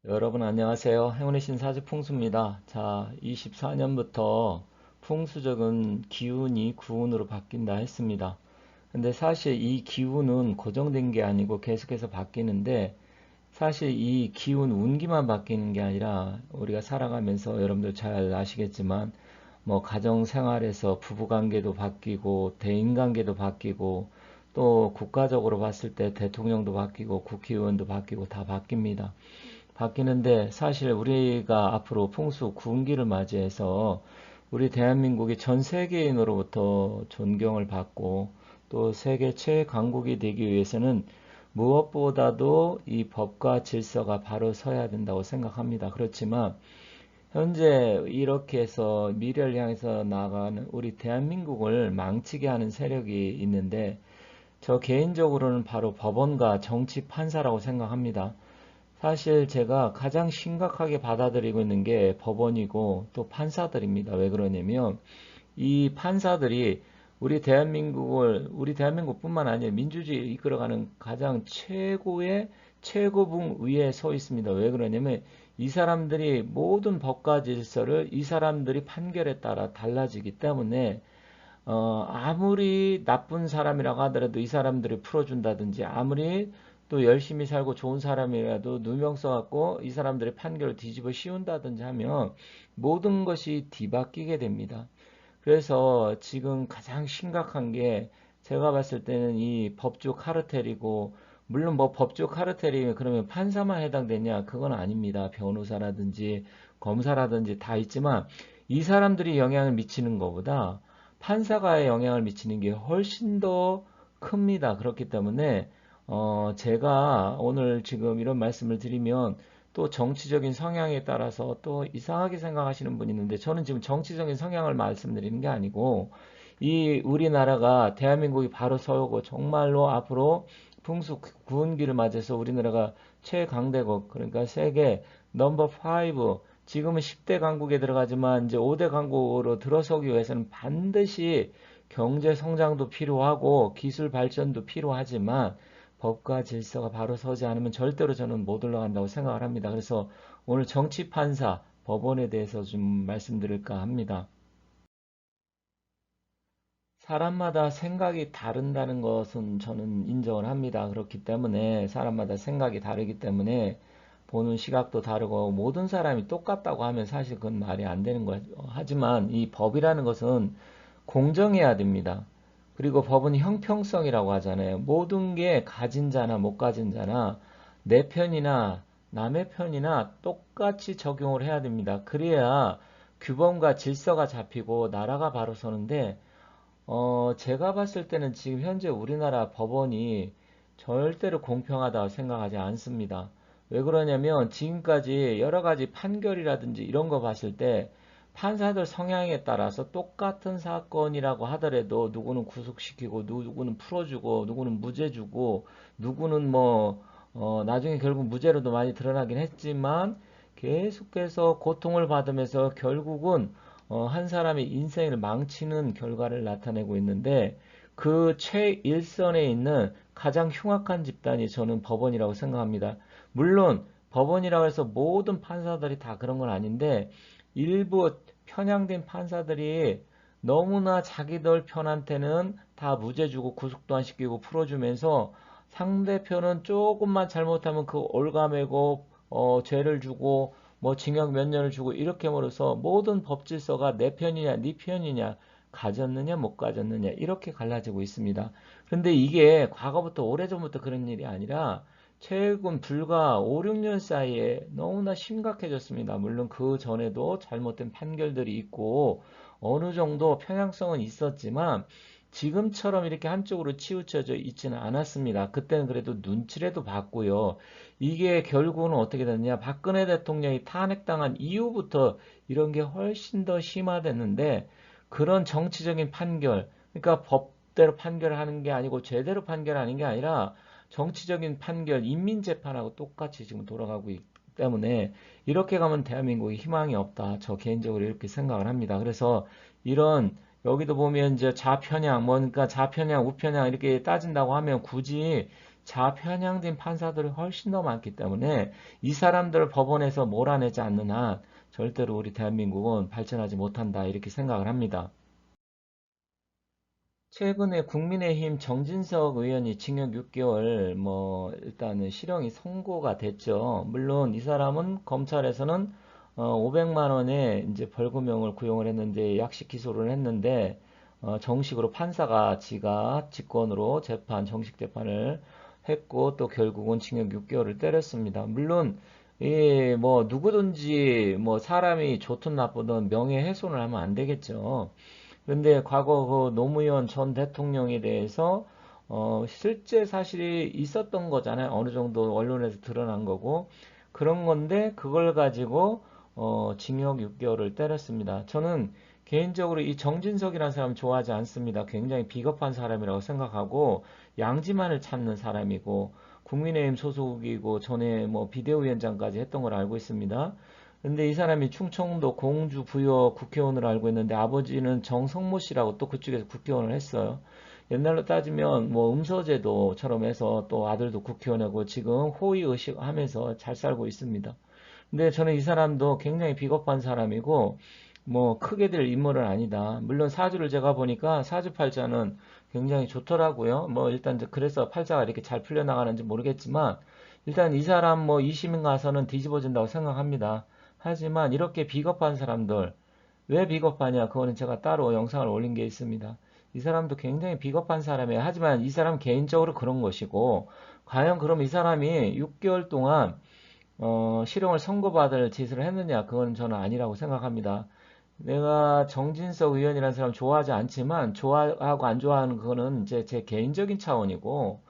여러분 안녕하세요. 행운의 신사주 풍수입니다. 자, 24년부터 풍수적인 기운이 구운으로 바뀐다 했습니다. 근데 사실 이 기운은 고정된 게 아니고 계속해서 바뀌는데 사실 이 기운 운기만 바뀌는 게 아니라 우리가 살아가면서 여러분들 잘 아시겠지만 뭐 가정 생활에서 부부 관계도 바뀌고 대인 관계도 바뀌고 또 국가적으로 봤을 때 대통령도 바뀌고 국회의원도 바뀌고 다 바뀝니다. 바뀌는데 사실 우리가 앞으로 풍수 구운기를 맞이해서 우리 대한민국이 전 세계인으로부터 존경을 받고 또 세계 최강국이 되기 위해서는 무엇보다도 이 법과 질서가 바로 서야 된다고 생각합니다. 그렇지만 현재 이렇게 해서 미래를 향해서 나아가는 우리 대한민국을 망치게 하는 세력이 있는데 저 개인적으로는 바로 법원과 정치 판사라고 생각합니다. 사실 제가 가장 심각하게 받아들이고 있는 게 법원이고 또 판사들입니다. 왜 그러냐면 이 판사들이 우리 대한민국뿐만 아니라 민주주의를 이끌어가는 가장 최고의 최고봉 위에 서 있습니다. 왜 그러냐면 이 사람들이 모든 법과 질서를 이 사람들이 판결에 따라 달라지기 때문에 아무리 나쁜 사람이라고 하더라도 이 사람들이 풀어준다든지 아무리 또 열심히 살고 좋은 사람이라도 누명 써갖고 이 사람들의 판결을 뒤집어 씌운다든지 하면 모든 것이 뒤바뀌게 됩니다. 그래서 지금 가장 심각한 게 제가 봤을 때는 이 법조 카르텔이고 물론 뭐 법조 카르텔이 그러면 판사만 해당되냐? 그건 아닙니다. 변호사라든지 검사라든지 다 있지만 이 사람들이 영향을 미치는 것보다 판사가 영향을 미치는 게 훨씬 더 큽니다. 그렇기 때문에 제가 오늘 지금 이런 말씀을 드리면 또 정치적인 성향에 따라서 또 이상하게 생각하시는 분이 있는데 저는 지금 정치적인 성향을 말씀드리는 게 아니고 이 우리나라가 대한민국이 바로 서고 정말로 앞으로 풍수 구은기를 맞아서 우리나라가 최강대국 그러니까 세계 넘버 5 지금은 10대 강국에 들어가지만 이제 5대 강국으로 들어서기 위해서는 반드시 경제 성장도 필요하고 기술 발전도 필요하지만 법과 질서가 바로 서지 않으면 절대로 저는 못 올라간다고 생각을 합니다. 그래서 오늘 정치 판사 법원에 대해서 좀 말씀드릴까 합니다. 사람마다 생각이 다른다는 것은 저는 인정을 합니다. 그렇기 때문에 사람마다 생각이 다르기 때문에 보는 시각도 다르고 모든 사람이 똑같다고 하면 사실 그건 말이 안 되는 거죠. 하지만 이 법이라는 것은 공정해야 됩니다. 그리고 법은 형평성이라고 하잖아요. 모든 게 가진 자나 못 가진 자나 내 편이나 남의 편이나 똑같이 적용을 해야 됩니다. 그래야 규범과 질서가 잡히고 나라가 바로 서는데 제가 봤을 때는 지금 현재 우리나라 법원이 절대로 공평하다고 생각하지 않습니다. 왜 그러냐면 지금까지 여러 가지 판결이라든지 이런 거 봤을 때 판사들 성향에 따라서 똑같은 사건이라고 하더라도 누구는 구속시키고 누구는 풀어주고 누구는 무죄 주고 누구는 뭐 나중에 결국 무죄로도 많이 드러나긴 했지만 계속해서 고통을 받으면서 결국은 한 사람의 인생을 망치는 결과를 나타내고 있는데 그 최일선에 있는 가장 흉악한 집단이 저는 법원이라고 생각합니다. 물론 법원이라고 해서 모든 판사들이 다 그런 건 아닌데 일부 편향된 판사들이 너무나 자기들 편한테는 다 무죄 주고 구속도 안 시키고 풀어주면서 상대편은 조금만 잘못하면 그 올가매고 죄를 주고 뭐 징역 몇 년을 주고 이렇게 벌어서 모든 법 질서가 내 편이냐 네 편이냐 가졌느냐 못 가졌느냐 이렇게 갈라지고 있습니다. 그런데 이게 과거부터 오래전부터 그런 일이 아니라 최근 불과 5, 6년 사이에 너무나 심각해졌습니다. 물론 그 전에도 잘못된 판결들이 있고 어느 정도 편향성은 있었지만 지금처럼 이렇게 한쪽으로 치우쳐져 있지는 않았습니다. 그때는 그래도 눈치라도 봤고요. 이게 결국은 어떻게 됐냐. 박근혜 대통령이 탄핵당한 이후부터 이런 게 훨씬 더 심화됐는데 그런 정치적인 판결, 그러니까 법대로 판결하는 게 아니고 제대로 판결하는 게 아니라 정치적인 판결, 인민재판하고 똑같이 지금 돌아가고 있기 때문에 이렇게 가면 대한민국에 희망이 없다. 저 개인적으로 이렇게 생각을 합니다. 그래서 이런 여기도 보면 이제 좌편향, 뭐니까 좌편향, 우편향 이렇게 따진다고 하면 굳이 좌편향된 판사들이 훨씬 더 많기 때문에 이 사람들을 법원에서 몰아내지 않는 한 절대로 우리 대한민국은 발전하지 못한다 이렇게 생각을 합니다. 최근에 국민의힘 정진석 의원이 징역 6개월 일단은 실형이 선고가 됐죠. 물론 이 사람은 검찰에서는 500만 원의 이제 벌금형을 구형을 했는데 약식 기소를 했는데 정식으로 판사가 지가 직권으로 정식 재판을 했고 또 결국은 징역 6개월을 때렸습니다. 물론 누구든지 사람이 좋든 나쁘든 명예훼손을 하면 안 되겠죠. 그런데 과거 그 노무현 전 대통령에 대해서 실제 사실이 있었던 거잖아요. 어느 정도 언론에서 드러난 거고 그런 건데 그걸 가지고 징역 6개월을 때렸습니다. 저는 개인적으로 이 정진석이라는 사람 좋아하지 않습니다. 굉장히 비겁한 사람이라고 생각하고 양지만을 찾는 사람이고 국민의힘 소속이고 전에 비대위원장까지 했던 걸 알고 있습니다. 근데 이 사람이 충청도 공주 부여 국회의원으로 알고 있는데 아버지는 정성모 씨라고 또 그쪽에서 국회의원을 했어요. 옛날로 따지면 음서제도처럼 해서 또 아들도 국회의원하고 지금 호의의식 하면서 잘 살고 있습니다. 근데 저는 이 사람도 굉장히 비겁한 사람이고 크게 될 인물은 아니다. 물론 사주를 제가 보니까 사주팔자는 굉장히 좋더라고요. 일단 그래서 팔자가 이렇게 잘 풀려나가는지 모르겠지만 일단 이 사람 20인 가서는 뒤집어진다고 생각합니다. 하지만 이렇게 비겁한 사람들 왜 비겁하냐? 그거는 제가 따로 영상을 올린 게 있습니다. 이 사람도 굉장히 비겁한 사람이에요. 하지만 이 사람 개인적으로 그런 것이고 과연 그럼 이 사람이 6개월 동안 실형을 선고받을 짓을 했느냐? 그건 저는 아니라고 생각합니다. 내가 정진석 의원이라는 사람 좋아하지 않지만 좋아하고 안 좋아하는 그거는 이제 제 개인적인 차원이고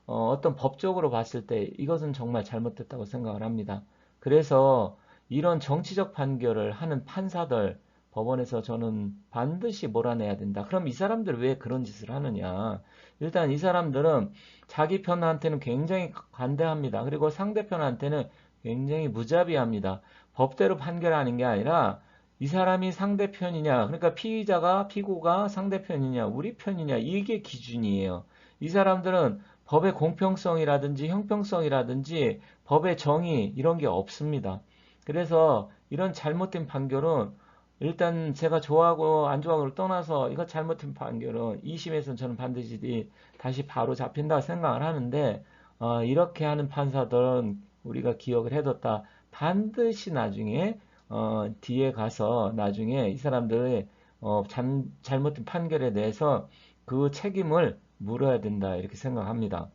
어떤 법적으로 봤을 때 이것은 정말 잘못됐다고 생각을 합니다. 그래서 이런 정치적 판결을 하는 판사들 법원에서 저는 반드시 몰아내야 된다. 그럼 이 사람들 왜 그런 짓을 하느냐? 일단 이 사람들은 자기 편한테는 굉장히 관대합니다. 그리고 상대편한테는 굉장히 무자비합니다. 법대로 판결하는 게 아니라 이 사람이 상대편이냐, 그러니까 피고가 상대편이냐, 우리 편이냐, 이게 기준이에요. 이 사람들은 법의 공평성이라든지 형평성이라든지 법의 정의 이런 게 없습니다. 그래서 이런 잘못된 판결은 일단 제가 좋아하고 안 좋아하고를 떠나서 이거 잘못된 판결은 2심에서는 저는 반드시 다시 바로 잡힌다 생각을 하는데 이렇게 하는 판사들은 우리가 기억을 해뒀다. 반드시 나중에 뒤에 가서 나중에 이 사람들의 잘못된 판결에 대해서 그 책임을 물어야 된다 이렇게 생각합니다.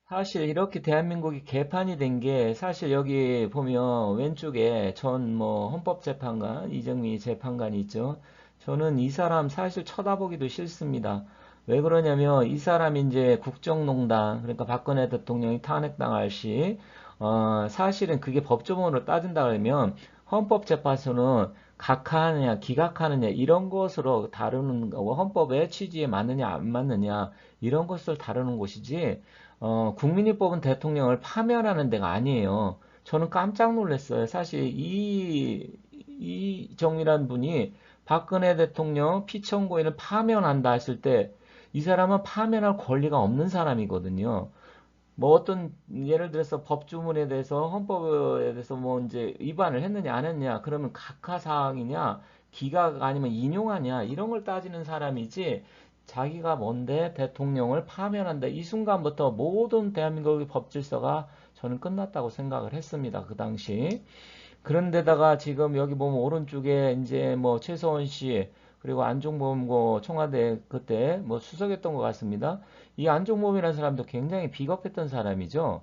사실 이렇게 대한민국이 개판이 된 게 사실 여기 보면 왼쪽에 전 헌법재판관 이정미 재판관이 있죠. 저는 이 사람 사실 쳐다보기도 싫습니다. 왜 그러냐면 이 사람이 이제 국정농단 그러니까 박근혜 대통령이 탄핵당할 시 사실은 그게 법조문으로 따진다 그러면 헌법재판소는 각하느냐 기각하느냐 이런 것으로 다루는 거고 헌법의 취지에 맞느냐 안 맞느냐 이런 것을 다루는 곳이지 국민이 뽑은 대통령을 파면하는 데가 아니에요. 저는 깜짝 놀랐어요. 사실 이정이란 분이 박근혜 대통령 피청구인을 파면한다 했을 때 이 사람은 파면할 권리가 없는 사람이거든요. 어떤 예를 들어서 법조문에 대해서 헌법에 대해서 이제 위반을 했느냐 안 했느냐 그러면 각하사항이냐 기각 아니면 인용하냐 이런 걸 따지는 사람이지 자기가 뭔데 대통령을 파면한다 이 순간부터 모든 대한민국의 법질서가 저는 끝났다고 생각을 했습니다. 그 당시. 그런데다가 지금 여기 보면 오른쪽에 이제 최서원 씨 그리고 안종범 청와대 그때 수석했던 것 같습니다. 이 안종범이라는 사람도 굉장히 비겁했던 사람이죠.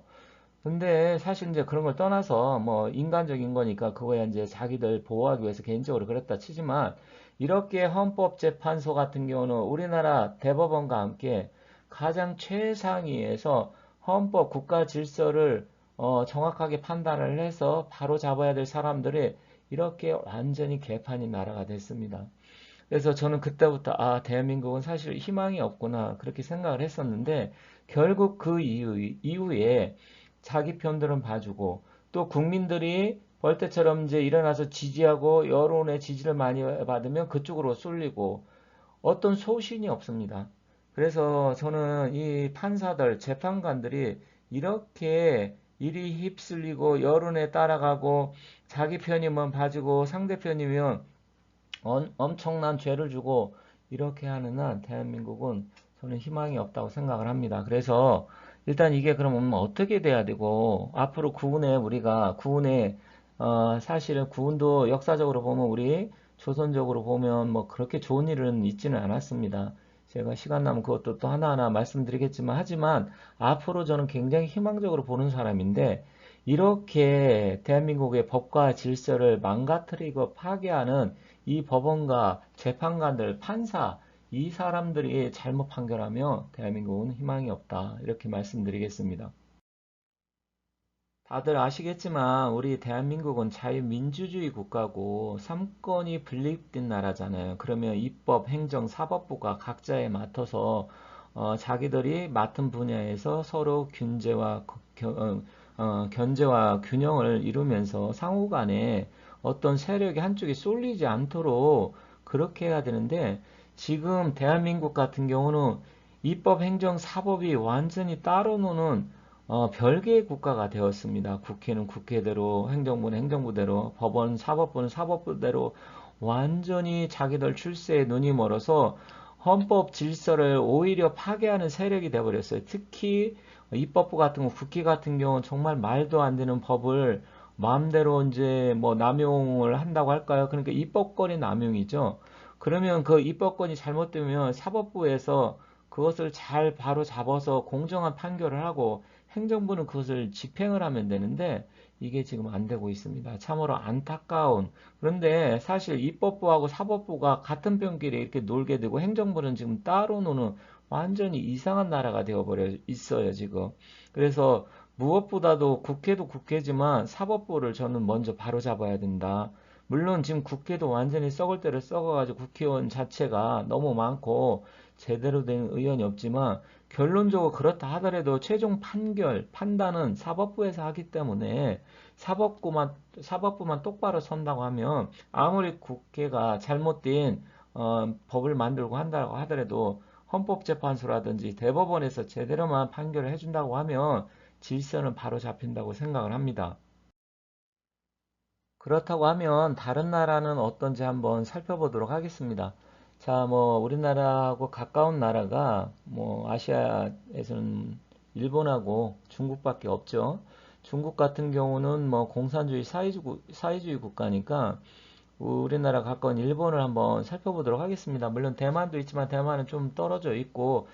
근데 사실 이제 그런 걸 떠나서 인간적인 거니까 그거야 이제 자기들 보호하기 위해서 개인적으로 그랬다 치지만 이렇게 헌법재판소 같은 경우는 우리나라 대법원과 함께 가장 최상위에서 헌법 국가 질서를 정확하게 판단을 해서 바로 잡아야 될 사람들이 이렇게 완전히 개판인 나라가 됐습니다. 그래서 저는 그때부터 대한민국은 사실 희망이 없구나 그렇게 생각을 했었는데 결국 그 이후에 자기 편들은 봐주고 또 국민들이 벌떼처럼 이제 일어나서 지지하고 여론의 지지를 많이 받으면 그쪽으로 쏠리고 어떤 소신이 없습니다. 그래서 저는 이 판사들, 재판관들이 이렇게 이리 휩쓸리고 여론에 따라가고 자기 편이면 봐주고 상대편이면 엄청난 죄를 주고 이렇게 하는 한 대한민국은 저는 희망이 없다고 생각을 합니다. 그래서 일단 이게 그러면 어떻게 돼야 되고 앞으로 구은에 우리가 구은에 사실은 구은도 역사적으로 보면 우리 조선적으로 보면 뭐 그렇게 좋은 일은 있지는 않았습니다. 제가 시간 나면 그것도 또 하나하나 말씀드리겠지만 하지만 앞으로 저는 굉장히 희망적으로 보는 사람인데 이렇게 대한민국의 법과 질서를 망가뜨리고 파괴하는 이 법원과 재판관들, 판사, 이 사람들이 잘못 판결하면 대한민국은 희망이 없다. 이렇게 말씀드리겠습니다. 다들 아시겠지만 우리 대한민국은 자유민주주의 국가고 삼권이 분립된 나라잖아요. 그러면 입법, 행정, 사법부가 각자에 맡아서 자기들이 맡은 분야에서 서로 견제와 균형을 이루면서 상호 간에 어떤 세력이 한쪽에 쏠리지 않도록 그렇게 해야 되는데 지금 대한민국 같은 경우는 입법, 행정, 사법이 완전히 따로 노는 별개의 국가가 되었습니다. 국회는 국회대로, 행정부는 행정부대로, 법원, 사법부는 사법부대로 완전히 자기들 출세에 눈이 멀어서 헌법 질서를 오히려 파괴하는 세력이 되어버렸어요. 특히 입법부 같은 거, 국회 같은 경우는 정말 말도 안 되는 법을 마음대로 이제 뭐 남용을 한다고 할까요? 그러니까 입법권의 남용이죠. 그러면 그 입법권이 잘못되면 사법부에서 그것을 잘 바로 잡아서 공정한 판결을 하고 행정부는 그것을 집행을 하면 되는데 이게 지금 안 되고 있습니다. 참으로 안타까운. 그런데 사실 입법부하고 사법부가 같은 병길에 이렇게 놀게 되고 행정부는 지금 따로 노는 완전히 이상한 나라가 되어버려 있어요, 지금. 그래서 무엇보다도 국회도 국회지만 사법부를 저는 먼저 바로 잡아야 된다. 물론 지금 국회도 완전히 썩을 대로 썩어가지고 국회의원 자체가 너무 많고 제대로 된 의원이 없지만 결론적으로 그렇다 하더라도 최종 판단은 사법부에서 하기 때문에 사법부만 똑바로 선다고 하면 아무리 국회가 잘못된 법을 만들고 한다고 하더라도 헌법재판소라든지 대법원에서 제대로만 판결을 해준다고 하면 질서는 바로 잡힌다고 생각을 합니다. 그렇다고 하면 다른 나라는 어떤지 한번 살펴보도록 하겠습니다. 자, 뭐 우리나라하고 가까운 나라가 뭐 아시아에서는 일본하고 중국밖에 없죠. 중국 같은 경우는 뭐 공산주의 사회주의 국가니까 우리나라 가까운 일본을 한번 살펴보도록 하겠습니다. 물론 대만도 있지만 대만은 좀 떨어져 있고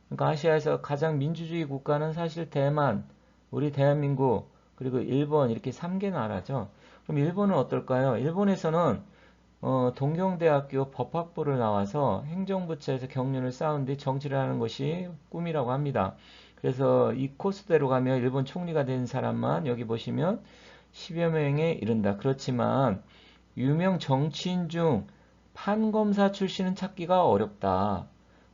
그러니까 아시아에서 가장 민주주의 국가는 사실 대만, 우리 대한민국, 그리고 일본 이렇게 3개 나라죠. 그럼 일본은 어떨까요? 일본에서는 동경대학교 법학부를 나와서 행정부처에서 경륜을 쌓은 뒤 정치를 하는 것이 꿈이라고 합니다. 그래서 이 코스대로 가면 일본 총리가 된 사람만 여기 보시면 10여 명에 이른다. 그렇지만 유명 정치인 중 판검사 출신은 찾기가 어렵다.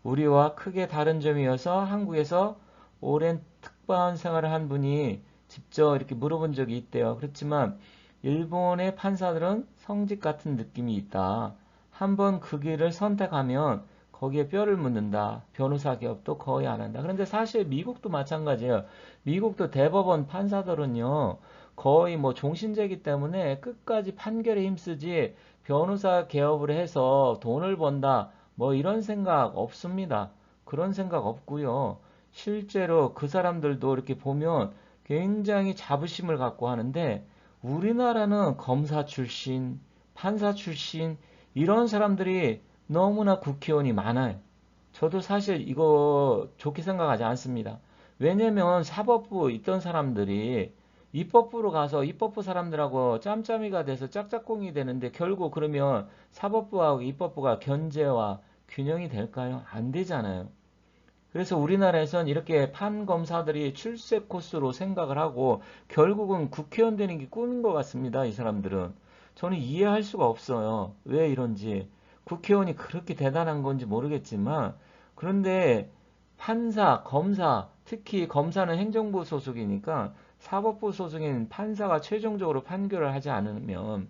우리와 크게 다른 점이어서 한국에서 오랜 특파원 생활을 한 분이 직접 이렇게 물어본 적이 있대요. 그렇지만 일본의 판사들은 성직 같은 느낌이 있다. 한번 그 길을 선택하면 거기에 뼈를 묻는다. 변호사 개업도 거의 안 한다. 그런데 사실 미국도 마찬가지예요. 미국도 대법원 판사들은요, 거의 뭐 종신제이기 때문에 끝까지 판결에 힘쓰지 변호사 개업을 해서 돈을 번다. 뭐 이런 생각 없습니다. 그런 생각 없고요. 실제로 그 사람들도 이렇게 보면 굉장히 자부심을 갖고 하는데 우리나라는 검사 출신, 판사 출신 이런 사람들이 너무나 국회의원이 많아요. 저도 사실 이거 좋게 생각하지 않습니다. 왜냐면 사법부 있던 사람들이 입법부로 가서 입법부 사람들하고 짬짬이가 돼서 짝짝꿍이 되는데 결국 그러면 사법부하고 입법부가 견제와 균형이 될까요? 안 되잖아요. 그래서 우리나라에선 이렇게 판검사들이 출세 코스로 생각을 하고 결국은 국회의원 되는 게 꿈인 것 같습니다. 이 사람들은. 저는 이해할 수가 없어요. 왜 이런지. 국회의원이 그렇게 대단한 건지 모르겠지만 그런데 판사, 검사, 특히 검사는 행정부 소속이니까 사법부 소속인 판사가 최종적으로 판결을 하지 않으면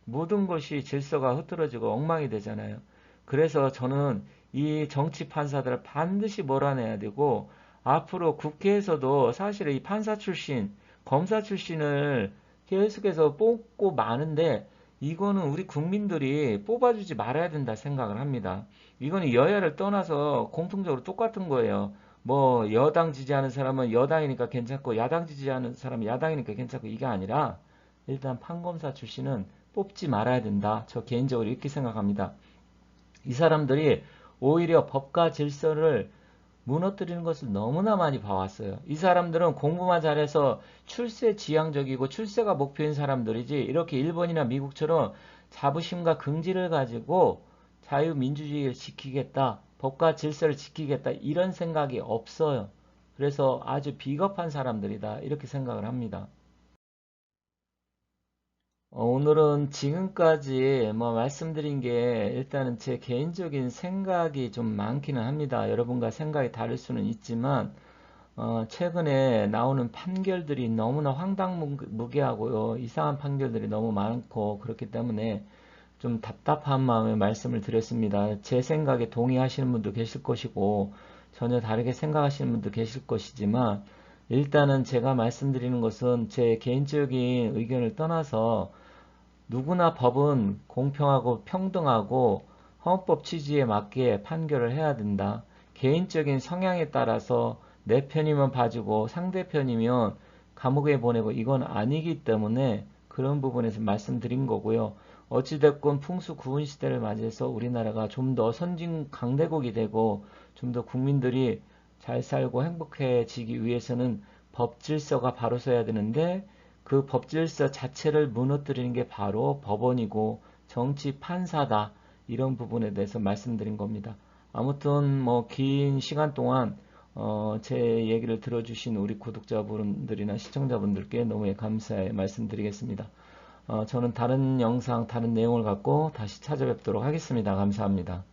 모든 것이 질서가 흐트러지고 엉망이 되잖아요. 그래서 저는 이 정치 판사들을 반드시 몰아내야 되고, 앞으로 국회에서도 사실 이 판사 출신, 검사 출신을 계속해서 뽑고 마는데, 이거는 우리 국민들이 뽑아주지 말아야 된다 생각을 합니다. 이거는 여야를 떠나서 공통적으로 똑같은 거예요. 뭐 여당 지지하는 사람은 여당이니까 괜찮고 야당 지지하는 사람은 야당이니까 괜찮고, 이게 아니라 일단 판검사 출신은 뽑지 말아야 된다. 저 개인적으로 이렇게 생각합니다. 이 사람들이 오히려 법과 질서를 무너뜨리는 것을 너무나 많이 봐왔어요. 이 사람들은 공부만 잘해서 출세 지향적이고 출세가 목표인 사람들이지, 이렇게 일본이나 미국처럼 자부심과 긍지를 가지고 자유민주주의를 지키겠다, 법과 질서를 지키겠다, 이런 생각이 없어요. 그래서 아주 비겁한 사람들이다, 이렇게 생각을 합니다. 오늘은 지금까지 뭐 말씀드린 게 일단은 제 개인적인 생각이 좀 많기는 합니다. 여러분과 생각이 다를 수는 있지만, 최근에 나오는 판결들이 너무나 황당무계하고요. 이상한 판결들이 너무 많고, 그렇기 때문에 좀 답답한 마음에 말씀을 드렸습니다. 제 생각에 동의하시는 분도 계실 것이고, 전혀 다르게 생각하시는 분도 계실 것이지만, 일단은 제가 말씀드리는 것은 제 개인적인 의견을 떠나서, 누구나 법은 공평하고 평등하고 헌법 취지에 맞게 판결을 해야 된다. 개인적인 성향에 따라서 내 편이면 봐주고 상대편이면 감옥에 보내고, 이건 아니기 때문에 그런 부분에서 말씀드린 거고요. 어찌됐건 풍수구은 시대를 맞이해서 우리나라가 좀 더 선진 강대국이 되고 좀 더 국민들이 잘 살고 행복해지기 위해서는 법 질서가 바로 서야 되는데, 그 법질서 자체를 무너뜨리는 게 바로 법원이고 정치 판사다. 이런 부분에 대해서 말씀드린 겁니다. 아무튼 뭐 긴 시간 동안 제 얘기를 들어주신 우리 구독자분들이나 시청자분들께 너무 감사의 말씀드리겠습니다. 저는 다른 영상, 다른 내용을 갖고 다시 찾아뵙도록 하겠습니다. 감사합니다.